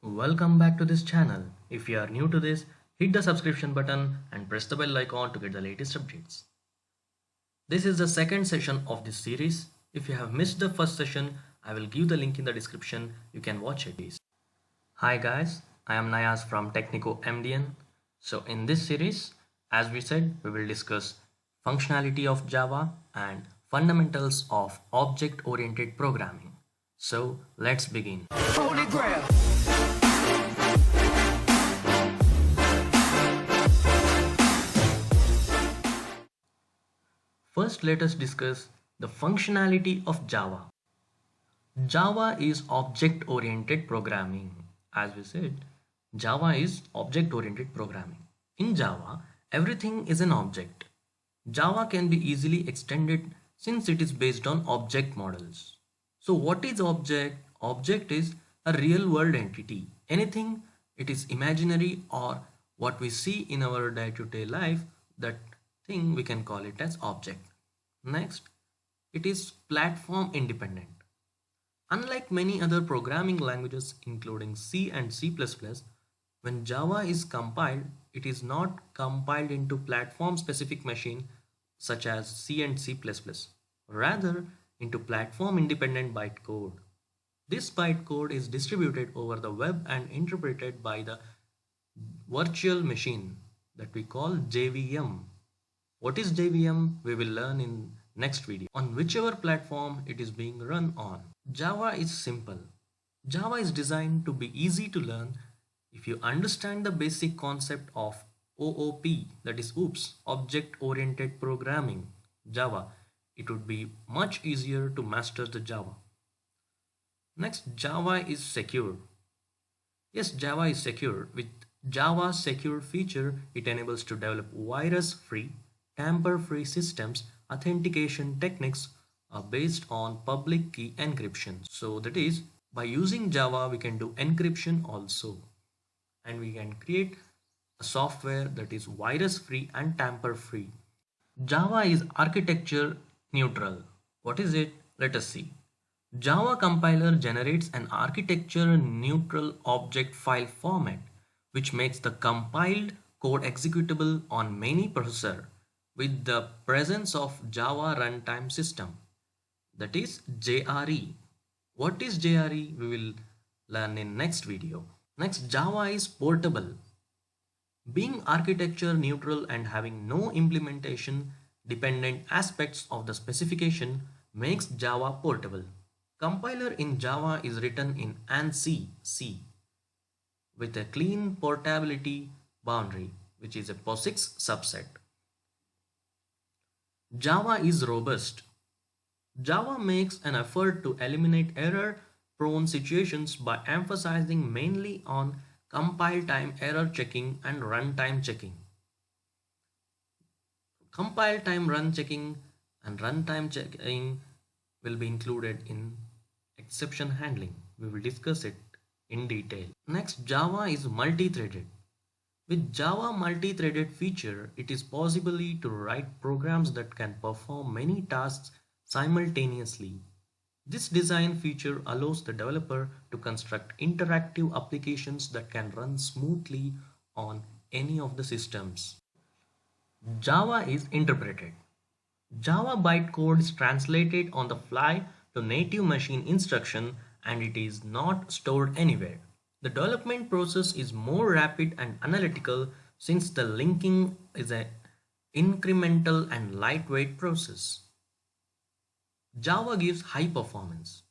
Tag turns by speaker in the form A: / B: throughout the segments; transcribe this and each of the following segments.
A: Welcome back to this channel. If you are new to this, hit the subscription button and press the bell icon to get the latest updates. This is the second session of this series. If you have missed the first session, I will give the link in the description. You can watch it. Hi guys, I am Nayaz from Technico MDN. So in this series, as we said, we will discuss functionality of Java and fundamentals of object-oriented programming. So let's begin. Holy Grail. First, let us discuss the functionality of Java. Java is object-oriented programming. As we said, Java is object-oriented programming. In Java, everything is an object. Java can be easily extended since it is based on object models. So what is object? Object is a real-world entity. Anything, it is imaginary or what we see in our day-to-day life, that thing we can call it as object. Next, it is platform independent. Unlike many other programming languages including C and C++, when Java is compiled, it is not compiled into platform specific machine such as C and C++, rather into platform independent bytecode. This bytecode is distributed over the web and interpreted by the virtual machine that we call JVM. What is JVM? We will learn in next video. On whichever platform it is being run on. Java is simple. Java is designed to be easy to learn. If you understand the basic concept of OOP, that is OOPS, Object Oriented Programming, Java, it would be much easier to master the Java. Next, Java is secure. Yes, Java is secure. With Java secure feature, it enables to develop virus-free, tamper-free systems. Authentication techniques are based on public key encryption. So that is, by using Java, we can do encryption also. And we can create a software that is virus-free and tamper-free. Java is architecture neutral. What is it? Let us see. Java compiler generates an architecture neutral object file format, which makes the compiled code executable on many processors with the presence of Java Runtime System, that is JRE. What is JRE? We will learn in next video. Next, Java is portable. Being architecture neutral and having no implementation dependent aspects of the specification makes Java portable. Compiler in Java is written in ANSI C with a clean portability boundary, which is a POSIX subset. Java is robust. Java makes an effort to eliminate error-prone situations by emphasizing mainly on compile time error checking and runtime checking. Compile time run checking and runtime checking will be included in exception handling. We will discuss it in detail. Next, Java is multi-threaded. With Java multi-threaded feature, it is possible to write programs that can perform many tasks simultaneously. This design feature allows the developer to construct interactive applications that can run smoothly on any of the systems. Java is interpreted. Java bytecode is translated on the fly to native machine instruction and it is not stored anywhere. The development process is more rapid and analytical since the linking is an incremental and lightweight process. Java gives high performance.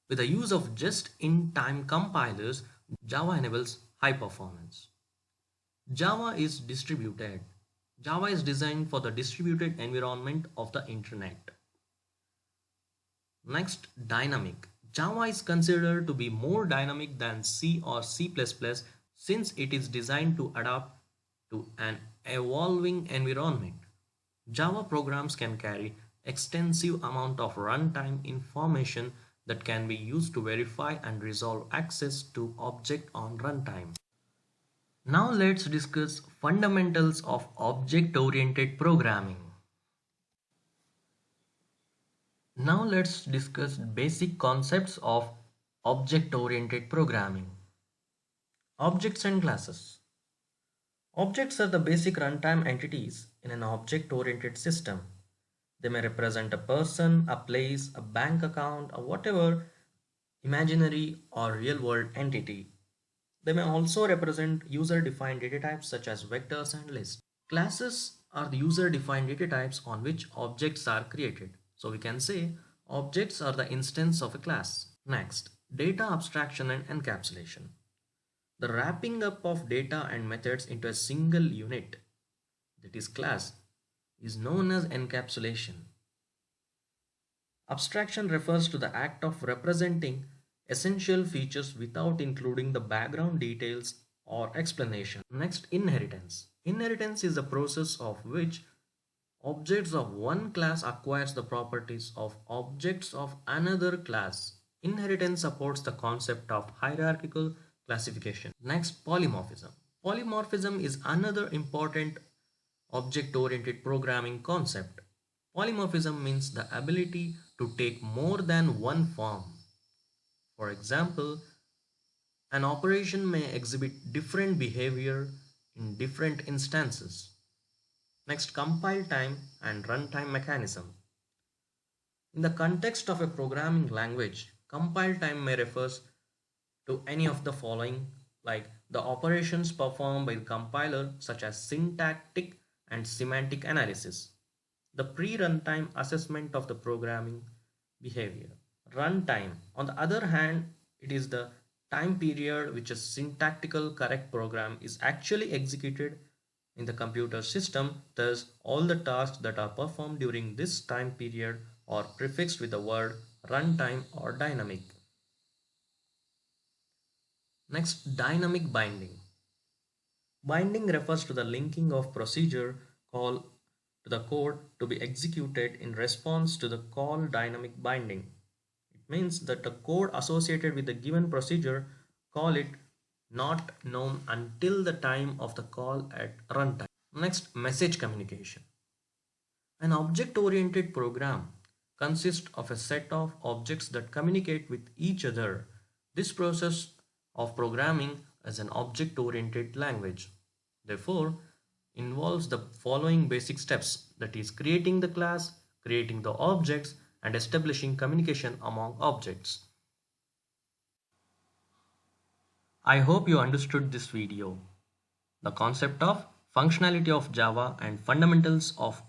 A: With the use of just-in-time compilers, Java enables high performance. Java is distributed. Java is designed for the distributed environment of the internet. Next, dynamic. Java is considered to be more dynamic than C or C++ since it is designed to adapt to an evolving environment. Java programs can carry extensive amount of runtime information that can be used to verify and resolve access to object on runtime. Now let's discuss fundamentals of object-oriented programming. Now let's discuss basic concepts of object-oriented programming. Objects and classes. Objects are the basic runtime entities in an object-oriented system. They may represent a person, a place, a bank account, or whatever imaginary or real-world entity. They may also represent user-defined data types such as vectors and lists. Classes are the user-defined data types on which objects are created. So we can say objects are the instance of a class. Next, data abstraction and encapsulation. The wrapping up of data and methods into a single unit, that is class, is known as encapsulation. Abstraction refers to the act of representing essential features without including the background details or explanation. Next, inheritance. Inheritance is the process of which objects of one class acquires the properties of objects of another class. Inheritance supports the concept of hierarchical classification. Next, polymorphism. Polymorphism is another important object-oriented programming concept. Polymorphism means the ability to take more than one form. For example, an operation may exhibit different behavior in different instances. Next, compile time and runtime mechanism. In the context of a programming language, compile time may refer to any of the following, like the operations performed by the compiler such as syntactic and semantic analysis, the pre-runtime assessment of the programming behavior. Runtime, on the other hand, it is the time period which a syntactical correct program is actually executed in the computer system. Thus, all the tasks that are performed during this time period are prefixed with the word runtime or dynamic. Next, dynamic binding. Binding refers to the linking of procedure call to the code to be executed in response to the call. Dynamic binding. It means that the code associated with the given procedure call it not known until the time of the call at runtime. Next, message communication. An object-oriented program consists of a set of objects that communicate with each other. This process of programming is an object-oriented language. Therefore, involves the following basic steps, that is creating the class, creating the objects, and establishing communication among objects. I hope you understood this video. The concept of functionality of Java and fundamentals of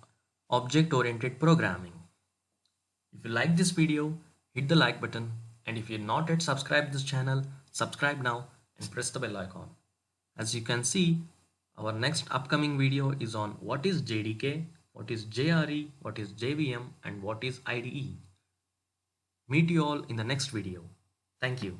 A: object-oriented programming. If you like this video, hit the like button, and if you're not yet subscribed this channel, subscribe now and press the bell icon. As you can see, our next upcoming video is on what is JDK, what is JRE, what is JVM, and what is IDE. Meet you all in the next video. Thank you.